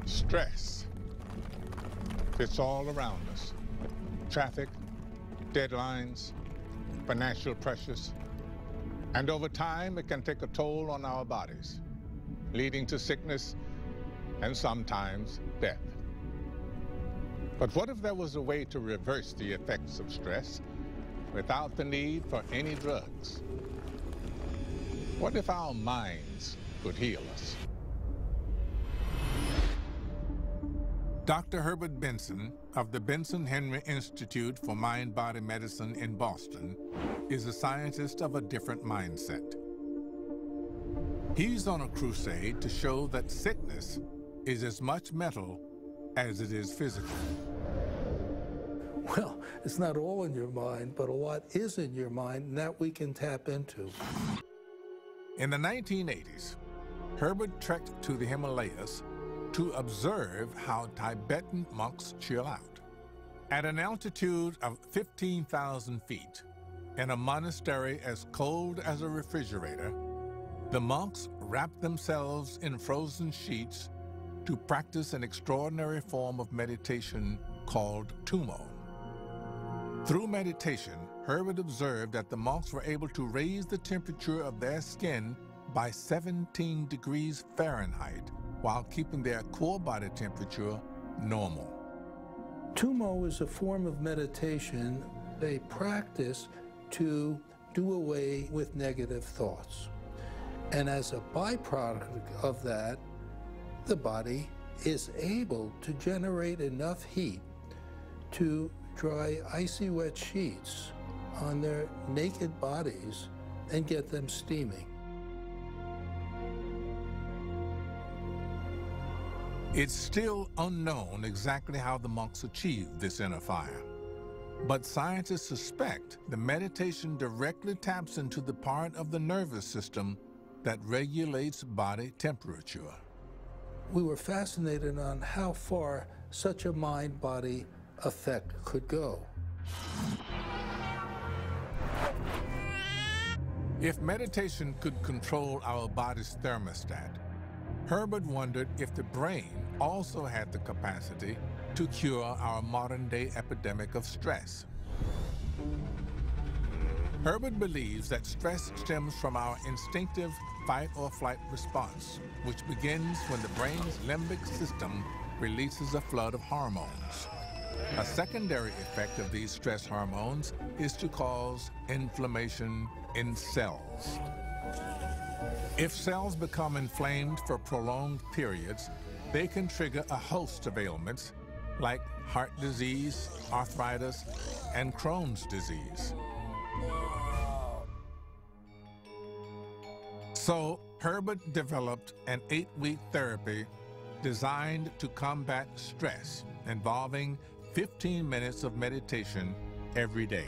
Stress. It's all around us. Traffic, deadlines, financial pressures. And over time, it can take a toll on our bodies, leading to sickness and sometimes death. But what if there was a way to reverse the effects of stress without the need for any drugs? What if our minds could heal us? Dr. Herbert Benson of the Benson Henry Institute for Mind-Body Medicine in Boston is a scientist of a different mindset. He's on a crusade to show that sickness is as much mental as it is physical. Well, it's not all in your mind, but a lot is in your mind, and that we can tap into. In the 1980s, Herbert trekked to the Himalayas to observe how Tibetan monks chill out. At an altitude of 15,000 feet, in a monastery as cold as a refrigerator, the monks wrapped themselves in frozen sheets to practice an extraordinary form of meditation called tumo. Through meditation, Herbert observed that the monks were able to raise the temperature of their skin by 17 degrees Fahrenheit while keeping their core body temperature normal. Tumo is a form of meditation, a practice to do away with negative thoughts. And as a byproduct of that, the body is able to generate enough heat to dry icy wet sheets on their naked bodies and get them steaming. It's still unknown exactly how the monks achieved this inner fire. But scientists suspect the meditation directly taps into the part of the nervous system that regulates body temperature. We were fascinated on how far such a mind-body effect could go. If meditation could control our body's thermostat, Herbert wondered if the brain also had the capacity to cure our modern-day epidemic of stress. Herbert believes that stress stems from our instinctive fight-or-flight response, which begins when the brain's limbic system releases a flood of hormones. A secondary effect of these stress hormones is to cause inflammation in cells. If cells become inflamed for prolonged periods, they can trigger a host of ailments like heart disease, arthritis, and Crohn's disease. So Herbert developed an 8-week therapy designed to combat stress, involving 15 minutes of meditation every day.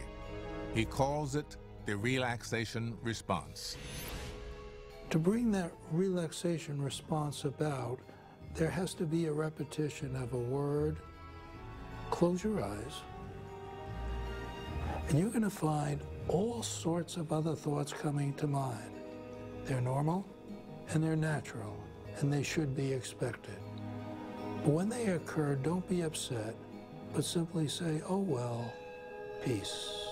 He calls it the relaxation response. To bring that relaxation response about, there has to be a repetition of a word. Close your eyes, and you're going to find all sorts of other thoughts coming to mind. They're normal and they're natural, and they should be expected. But when they occur, don't be upset, but simply say, oh well, peace.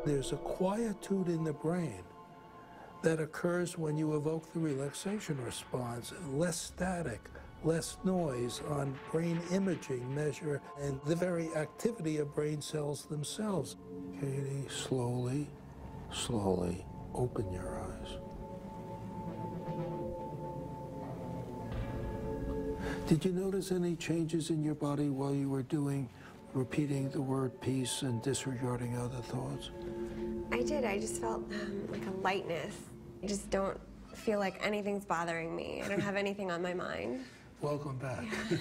There's a quietude in the brain that occurs when you evoke the relaxation response. Less static, less noise on brain imaging measure, and the very activity of brain cells themselves. Katie, slowly, slowly open your eyes. Did you notice any changes in your body while you were repeating the word peace and disregarding other thoughts? I did. I just felt like a lightness. I just don't feel like anything's bothering me. I don't have anything on my mind. Welcome back. Yeah.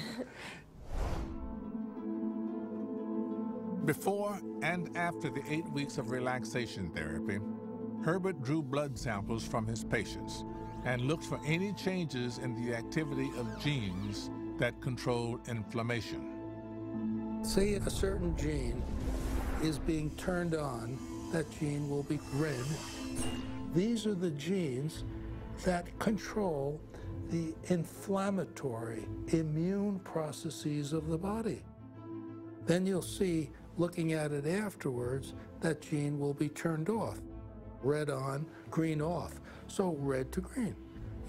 Before and after the 8 weeks of relaxation therapy, Herbert drew blood samples from his patients and looked for any changes in the activity of genes that control inflammation. Say a certain gene is being turned on, that gene will be red. These are the genes that control the inflammatory immune processes of the body. Then you'll see, looking at it afterwards, that gene will be turned off. Red on, green off. So red to green.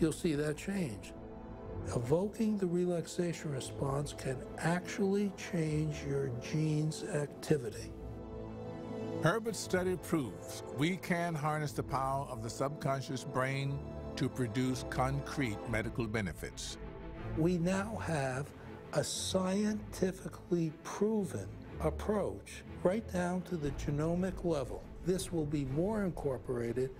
You'll see that change. Evoking the relaxation response can actually change your gene's activity. Herbert's study proves we can harness the power of the subconscious brain to produce concrete medical benefits. We now have a scientifically proven approach right down to the genomic level. This will be more incorporated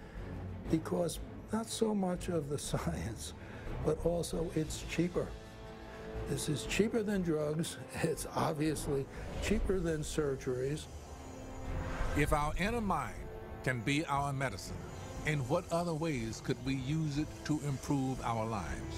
because not so much of the science, but also it's cheaper. This is cheaper than drugs. It's obviously cheaper than surgeries. If our inner mind can be our medicine, in what other ways could we use it to improve our lives?